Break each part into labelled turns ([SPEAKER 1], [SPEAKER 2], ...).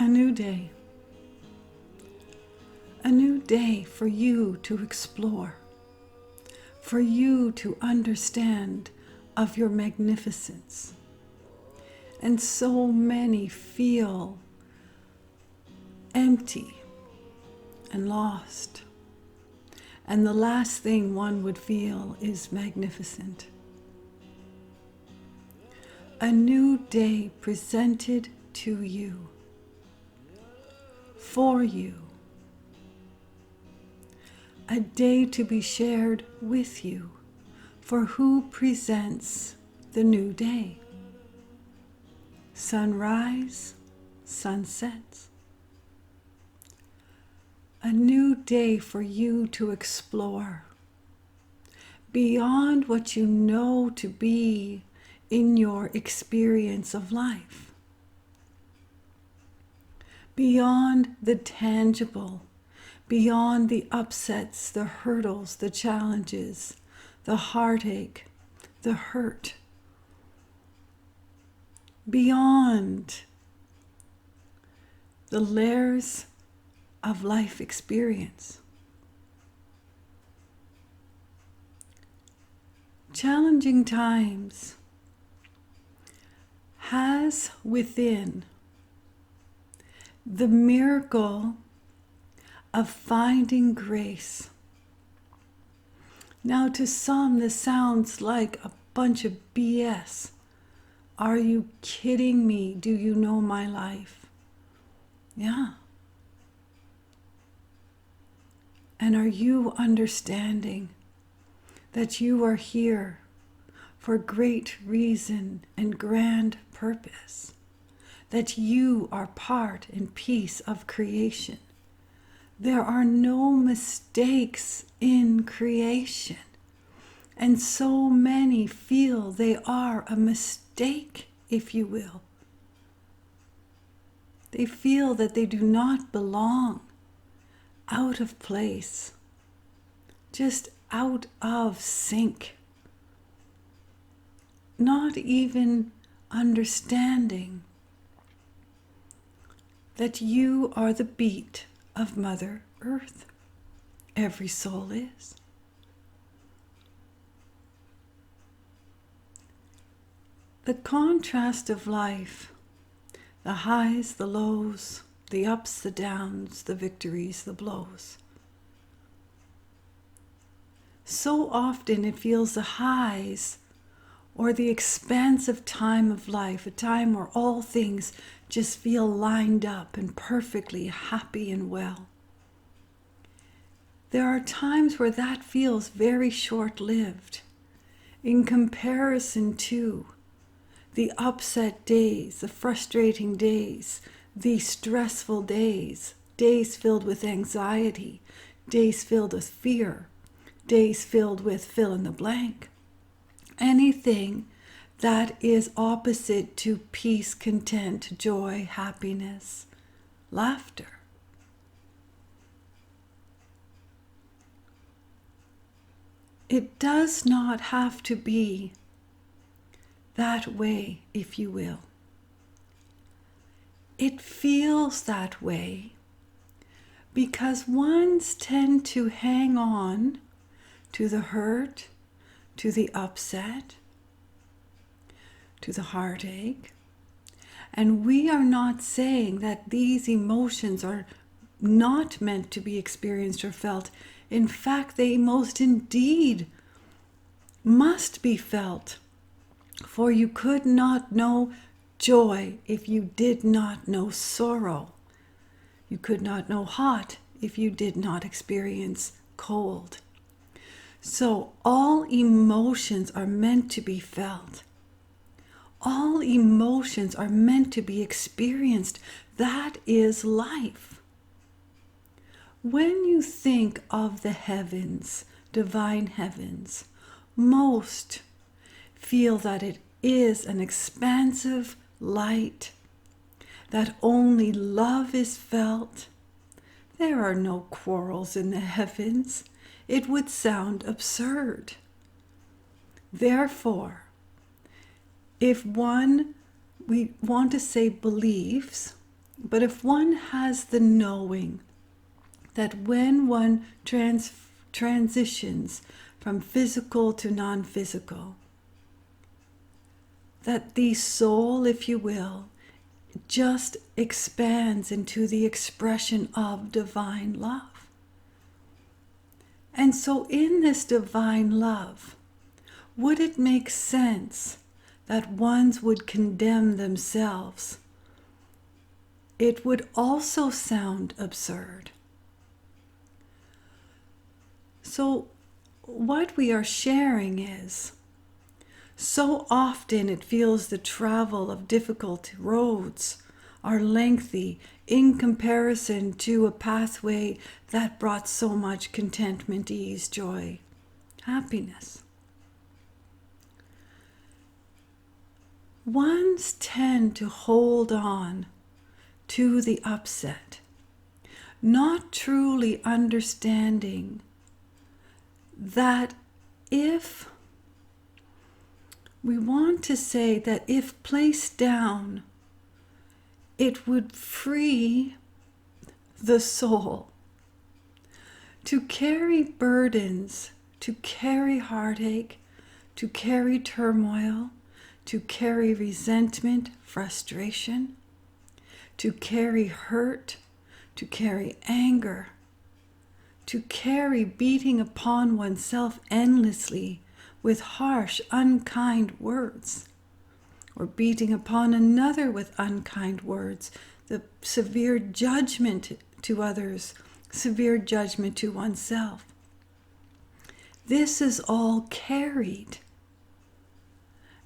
[SPEAKER 1] new day. A new day for you to explore, for you to understand of your magnificence. And so many feel empty and lost. And the last thing one would feel is magnificent. A new day presented to you, for you. A day to be shared with you, for who presents the new day? Sunrise, sunsets. A new day for you to explore beyond what you know to be in your experience of life, beyond the tangible, beyond the upsets, the hurdles, the challenges, the heartache, the hurt, beyond the layers of life experience. Challenging times has within the miracle of finding grace. Now, to some, this sounds like a bunch of BS. Are you kidding me? Do you know my life? Yeah. And are you understanding that you are here for great reason and grand purpose? That you are part and piece of creation. There are no mistakes in creation. And so many feel they are a mistake, if you will. They feel that they do not belong, out of place, just out of sync. Not even understanding that you are the beat of Mother Earth. Every soul is. The contrast of life, the highs, the lows, the ups, the downs, the victories, the blows. So often it feels the highs or the expansive time of life, a time where all things just feel lined up and perfectly happy and well. There are times where that feels very short-lived in comparison to the upset days, the frustrating days, the stressful days, days filled with anxiety, days filled with fear, days filled with fill in the blank. Anything that is opposite to peace, content, joy, happiness, laughter. It does not have to be that way, if you will. It feels that way because ones tend to hang on to the hurt, to the upset, to the heartache. And we are not saying that these emotions are not meant to be experienced or felt. In fact, they most indeed must be felt. For you could not know joy if you did not know sorrow. You could not know hot if you did not experience cold. So all emotions are meant to be felt. All emotions are meant to be experienced. That is life. When you think of the heavens, divine heavens, most feel that it is an expansive light, that only love is felt. There are no quarrels in the heavens. It would sound absurd. Therefore, if we want to say believes, But if one has the knowing that when one transitions from physical to non-physical, that the soul, if you will, just expands into the expression of divine love. And so in this divine love, would it make sense that ones would condemn themselves? It would also sound absurd. So what we are sharing is, so often it feels the travel of difficult roads are lengthy in comparison to a pathway that brought so much contentment, ease, joy, happiness. Ones tend to hold on to the upset, not truly understanding that if we want to say that if placed down, it would free the soul to carry burdens, to carry heartache, to carry turmoil, to carry resentment, frustration, to carry hurt, to carry anger, to carry beating upon oneself endlessly with harsh, unkind words, or beating upon another with unkind words, the severe judgment to others, severe judgment to oneself. This is all carried.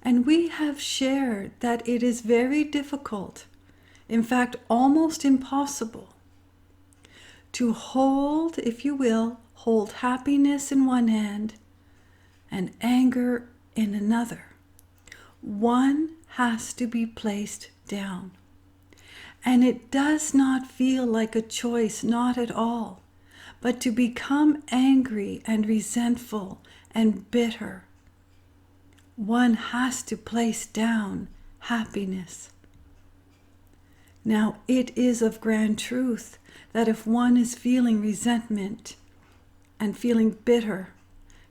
[SPEAKER 1] And we have shared that it is very difficult, in fact, almost impossible, to hold, if you will, hold happiness in one hand and anger in another. One has to be placed down. And it does not feel like a choice, not at all. But to become angry and resentful and bitter, one has to place down happiness. Now, it is of grand truth that if one is feeling resentment and feeling bitter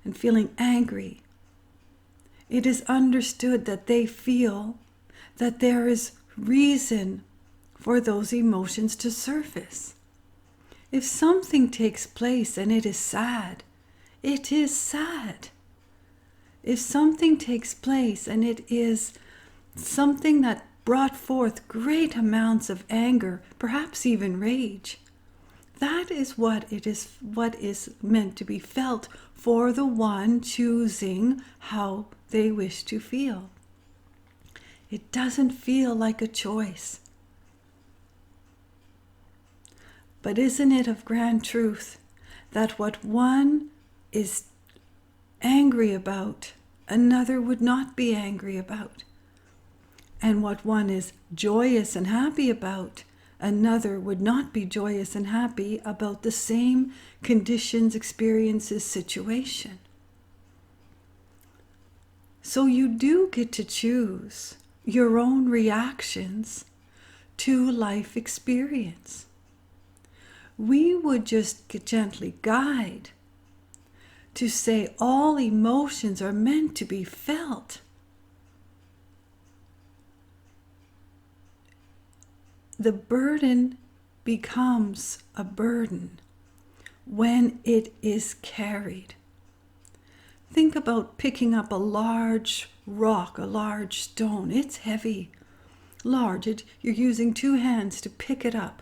[SPEAKER 1] and feeling angry, it is understood that they feel that there is reason for those emotions to surface. If something takes place and it is sad, it is sad. If something takes place and it is something that brought forth great amounts of anger, perhaps even rage, that is what is meant to be felt for the one choosing how they wish to feel. It doesn't feel like a choice. But isn't it of grand truth that what one is angry about, another would not be angry about? And what one is joyous and happy about, another would not be joyous and happy about the same conditions, experiences, situation. So you do get to choose your own reactions to life experience. We would just gently guide to say all emotions are meant to be felt. The burden becomes a burden when it is carried. Think about picking up a large rock, a large stone. It's heavy, large. You're using two hands to pick it up.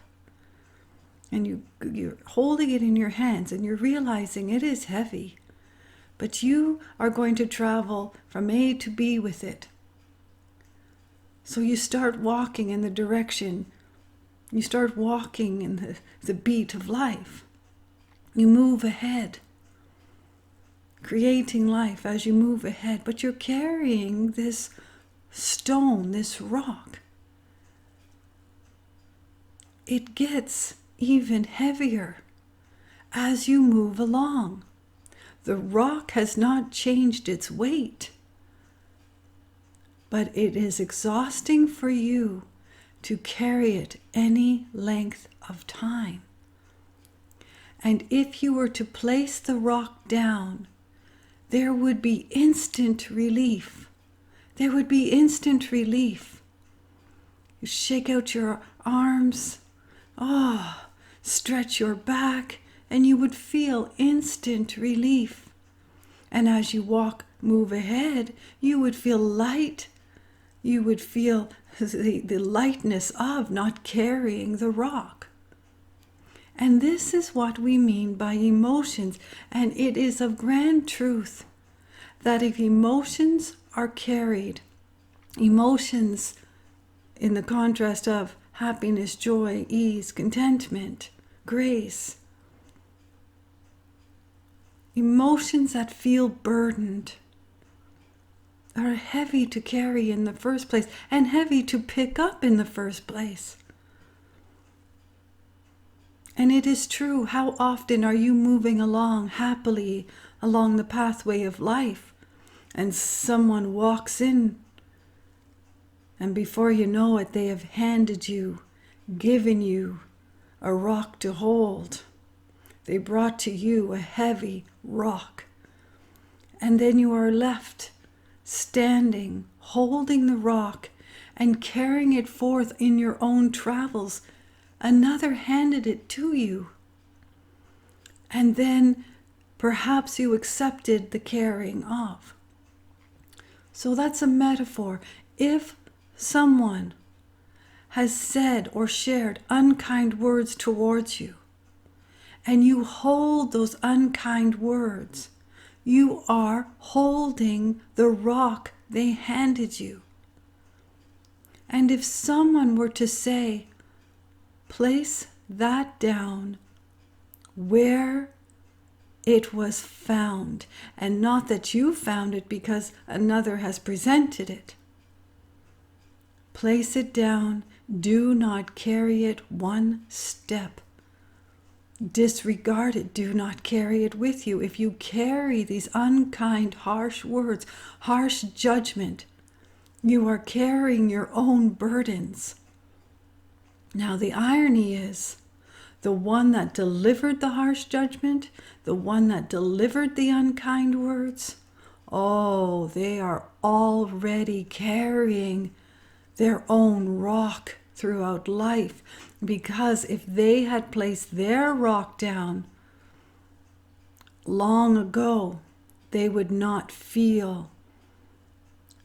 [SPEAKER 1] And you're holding it in your hands and you're realizing it is heavy. But you are going to travel from A to B with it. So you start walking in the direction. You start walking in the beat of life. You move ahead, creating life as you move ahead. But you're carrying this stone, this rock. It gets even heavier as you move along. The rock has not changed its weight, but it is exhausting for you to carry it any length of time. And if you were to place the rock down, there would be instant relief. There would be instant relief. You shake out your arms, stretch your back, and you would feel instant relief. And as you move ahead, you would feel light. You would feel the lightness of not carrying the rock. And this is what we mean by emotions. And it is of grand truth that if emotions are carried, emotions in the contrast of happiness, joy, ease, contentment, grace, emotions that feel burdened are heavy to carry in the first place and heavy to pick up in the first place. And it is true, how often are you moving along happily along the pathway of life and someone walks in and before you know it, they have handed you, given you a rock to hold. They brought to you a heavy rock. And then you are left standing, holding the rock and carrying it forth in your own travels. Another handed it to you. And then perhaps you accepted the carrying of. So that's a metaphor. If someone has said or shared unkind words towards you, and you hold those unkind words, you are holding the rock they handed you. And if someone were to say, place that down where it was found, and not that you found it because another has presented it. Place it down. Do not carry it one step. Disregard it. Do not carry it with you. If you carry these unkind, harsh words, harsh judgment, you are carrying your own burdens. Now, the irony is, the one that delivered the harsh judgment, the one that delivered the unkind words, they are already carrying their own rock throughout life. Because if they had placed their rock down long ago, they would not feel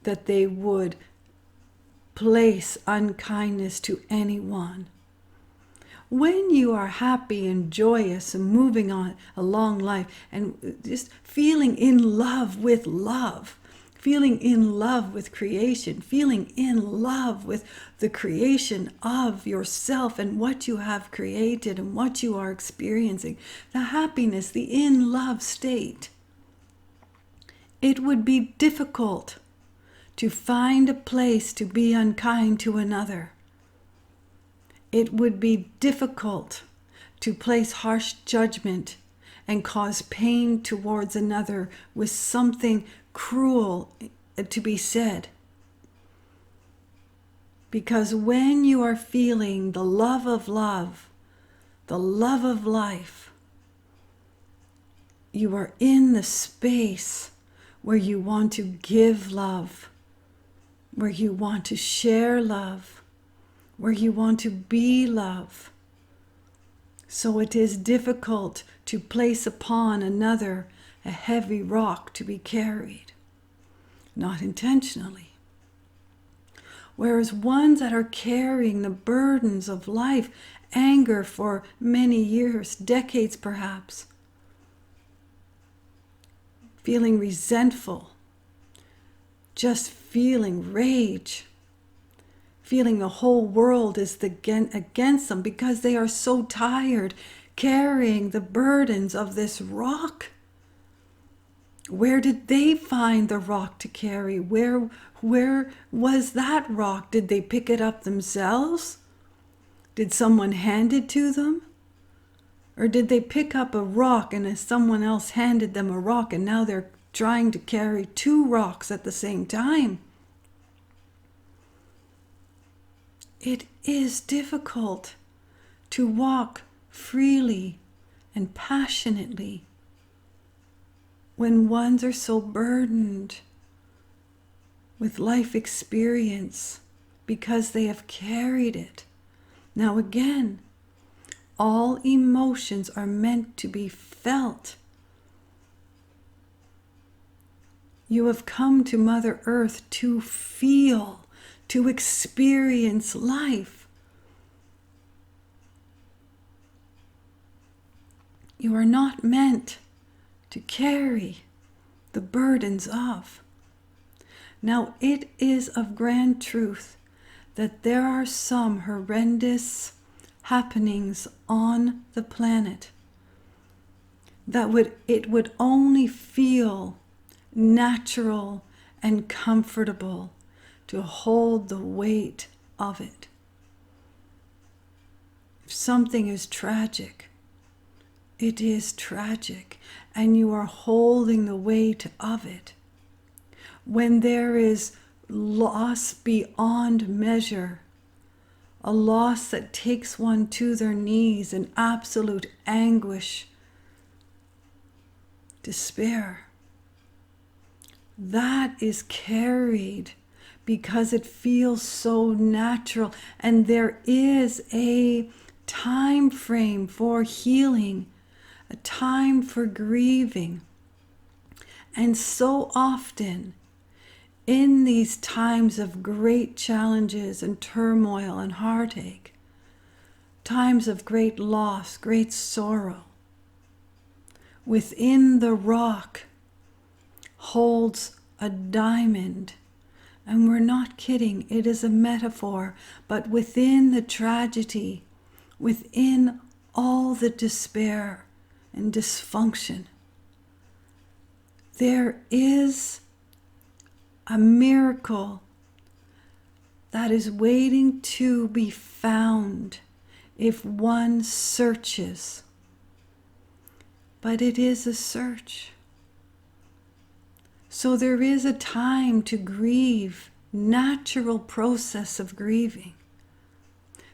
[SPEAKER 1] that they would place unkindness to anyone. When you are happy and joyous and moving on along life and just feeling in love with love, feeling in love with creation, feeling in love with the creation of yourself and what you have created and what you are experiencing, the happiness, the in love state, it would be difficult to find a place to be unkind to another. It would be difficult to place harsh judgment and cause pain towards another with something cruel to be said. Because when you are feeling the love of love, the love of life, you are in the space where you want to give love, where you want to share love, where you want to be love. So it is difficult to place upon another a heavy rock to be carried, not intentionally. Whereas ones that are carrying the burdens of life, anger for many years, decades perhaps, feeling resentful, just feeling rage, feeling the whole world is against them because they are so tired carrying the burdens of this rock. Where did they find the rock to carry? Where was that rock? Did they pick it up themselves? Did someone hand it to them? Or did they pick up a rock and someone else handed them a rock and now they're trying to carry two rocks at the same time? it is difficult to walk freely and passionately when ones are so burdened with life experience because they have carried it. Now again, all emotions are meant to be felt. You have come to Mother Earth to feel, to experience life. You are not meant to carry the burdens of. Now, it is of grand truth that there are some horrendous happenings on the planet that it would only feel natural and comfortable to hold the weight of it. If something is tragic, it is tragic, and you are holding the weight of it. When there is loss beyond measure, a loss that takes one to their knees in absolute anguish, despair, that is carried because it feels so natural, and there is a time frame for healing, a time for grieving. And so often in these times of great challenges and turmoil and heartache, times of great loss, great sorrow, within the rock holds a diamond. And we're not kidding, it is a metaphor, but within the tragedy, within all the despair and dysfunction, there is a miracle that is waiting to be found if one searches. But it is a search. So there is a time to grieve, natural process of grieving.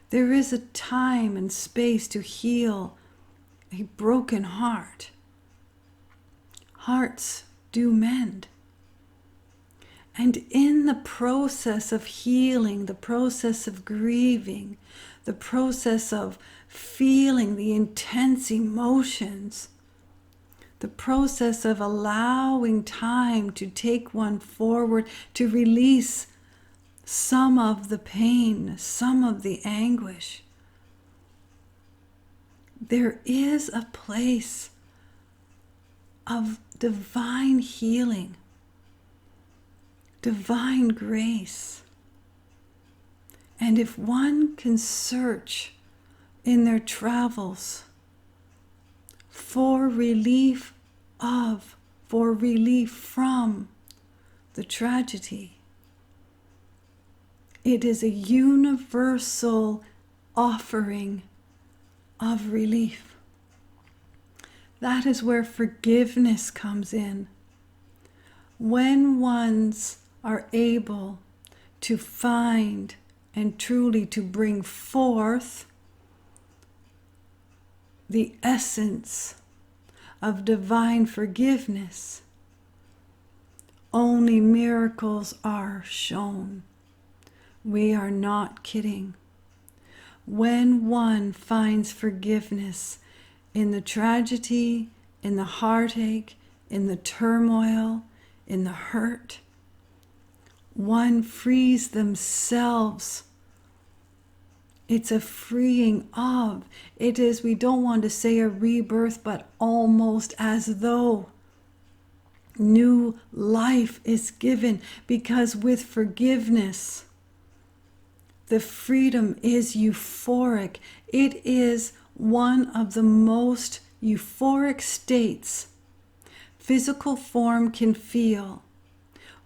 [SPEAKER 1] There is a time and space to heal a broken heart. Hearts do mend. And in the process of healing, the process of grieving, the process of feeling the intense emotions, the process of allowing time to take one forward, to release some of the pain, some of the anguish, there is a place of divine healing, divine grace. And if one can search in their travels for relief from the tragedy, it is a universal offering of relief. That is where forgiveness comes in. When ones are able to find and truly to bring forth the essence of divine forgiveness, only miracles are shown. We are not kidding. When one finds forgiveness in the tragedy, in the heartache, in the turmoil, in the hurt, one frees themselves. It's a freeing of. It is, we don't want to say a rebirth, but almost as though new life is given, because with forgiveness, the freedom is euphoric. It is one of the most euphoric states physical form can feel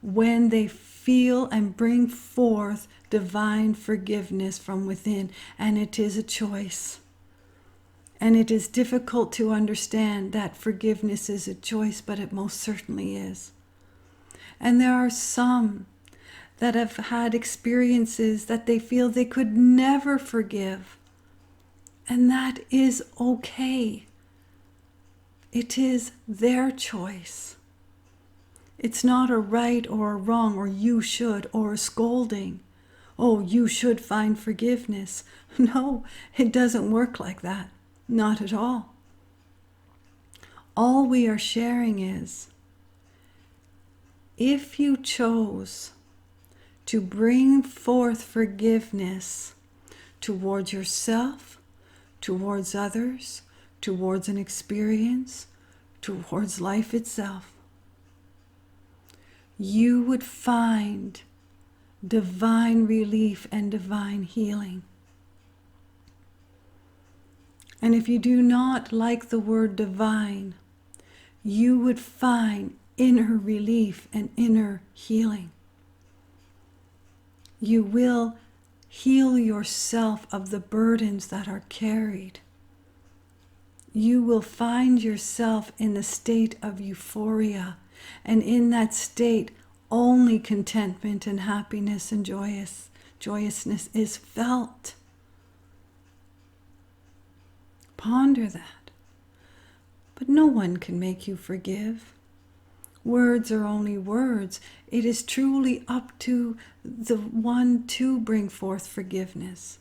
[SPEAKER 1] when they feel and bring forth divine forgiveness from within. And it is a choice. And it is difficult to understand that forgiveness is a choice, but it most certainly is. And there are some that have had experiences that they feel they could never forgive. And that is okay. It is their choice. It's not a right or a wrong, or you should, or a scolding. Oh, you should find forgiveness. No, it doesn't work like that. Not at all. All we are sharing is, if you chose to bring forth forgiveness towards yourself, towards others, towards an experience, towards life itself, you would find divine relief and divine healing. And if you do not like the word divine, you would find inner relief and inner healing. You will heal yourself of the burdens that are carried. You will find yourself in a state of euphoria, and in that state only contentment and happiness and joyousness is felt. Ponder that. But no one can make you forgive. Words are only words. It is truly up to the one to bring forth forgiveness.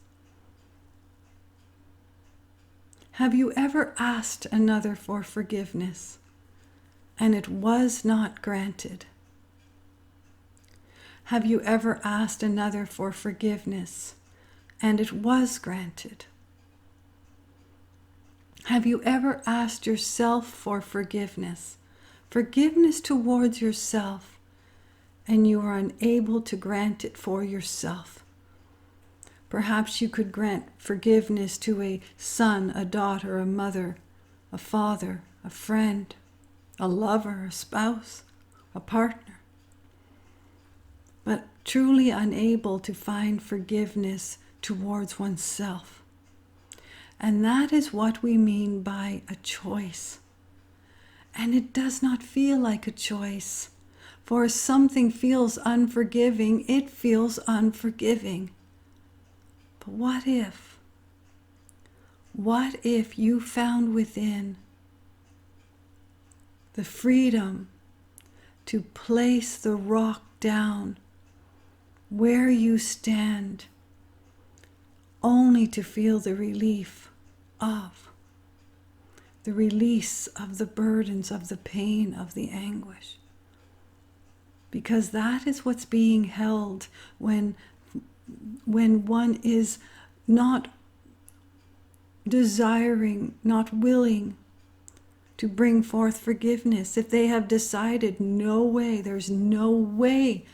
[SPEAKER 1] Have you ever asked another for forgiveness and it was not granted? Have you ever asked another for forgiveness and it was granted? Have you ever asked yourself for forgiveness? Forgiveness towards yourself, and you are unable to grant it for yourself. Perhaps you could grant forgiveness to a son, a daughter, a mother, a father, a friend, a lover, a spouse, a partner, but truly unable to find forgiveness towards oneself. And that is what we mean by a choice. And it does not feel like a choice. For if something feels unforgiving, it feels unforgiving. But what if? What if you found within the freedom to place the rock down where you stand, only to feel the relief of, the release of the burdens, of the pain, of the anguish? Because that is what's being held when one is not desiring, not willing to bring forth forgiveness. If they have decided, no way, there's no way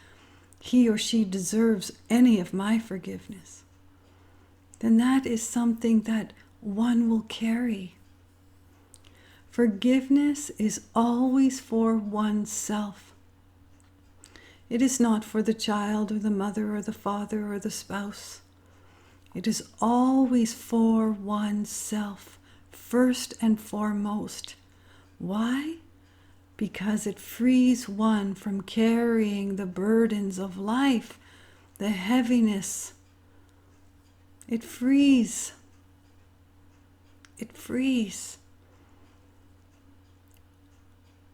[SPEAKER 1] he or she deserves any of my forgiveness, then that is something that one will carry. Forgiveness is always for oneself. It is not for the child or the mother or the father or the spouse. It is always for oneself, first and foremost. Why? Because it frees one from carrying the burdens of life, the heaviness. It frees. It frees.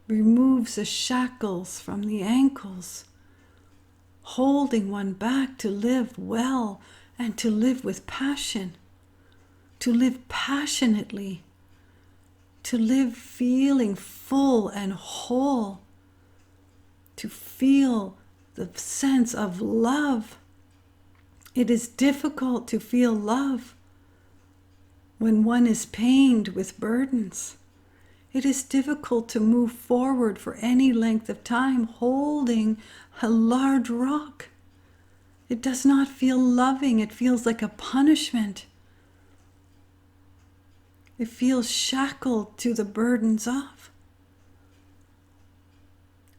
[SPEAKER 1] Removes the shackles from the ankles, holding one back to live well and to live with passion, to live passionately, to live feeling full and whole, to feel the sense of love. It is difficult to feel love when one is pained with burdens. It is difficult to move forward for any length of time holding a large rock. It does not feel loving. It feels like a punishment. It feels shackled to the burdens of.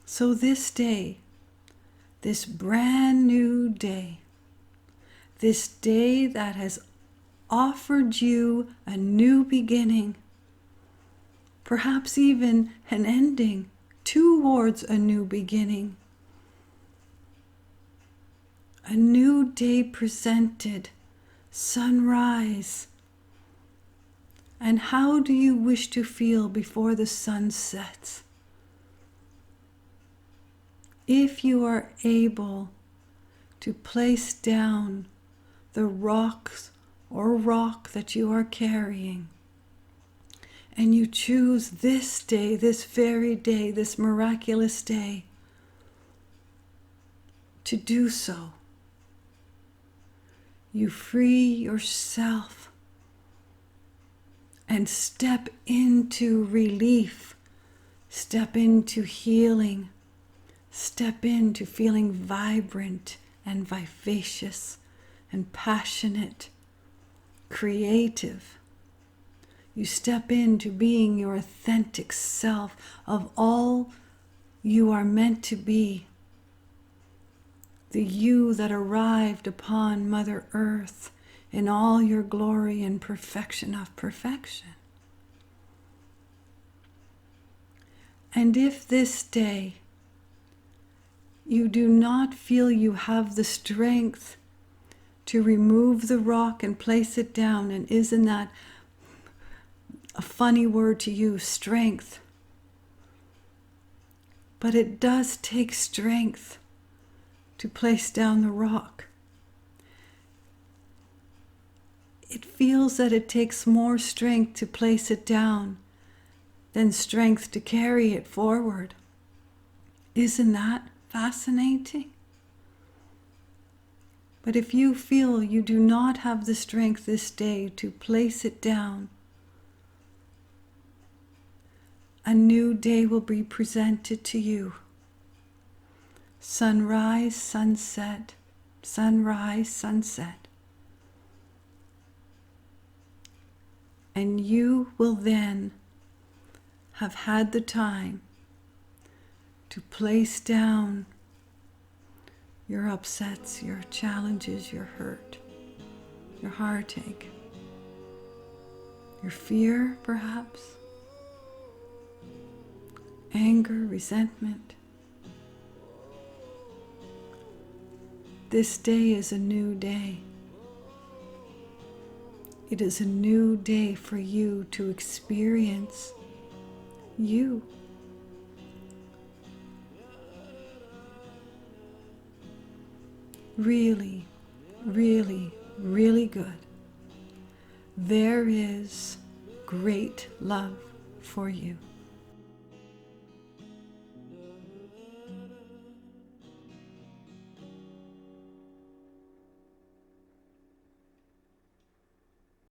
[SPEAKER 1] So this day, this brand new day, this day that has offered you a new beginning, perhaps even an ending towards a new beginning, A new day presented, sunrise. And how do you wish to feel before the sun sets? If you are able to place down the rocks or rock that you are carrying, and you choose this day, this very day, this miraculous day, to do so, you free yourself and step into relief, step into healing, step into feeling vibrant and vivacious and passionate, creative. You step into being your authentic self of all you are meant to be. The you that arrived upon Mother Earth in all your glory and perfection of perfection. And if this day you do not feel you have the strength to remove the rock and place it down, and isn't that a funny word to use, strength? But it does take strength to place down the rock. It feels that it takes more strength to place it down than strength to carry it forward. Isn't that fascinating? But if you feel you do not have the strength this day to place it down, a new day will be presented to you. Sunrise, sunset, sunrise, sunset. And you will then have had the time to place down your upsets, your challenges, your hurt, your heartache, your fear perhaps, anger, resentment. This day is a new day. It is a new day for you to experience you. Really, really, really good. There is great love for you.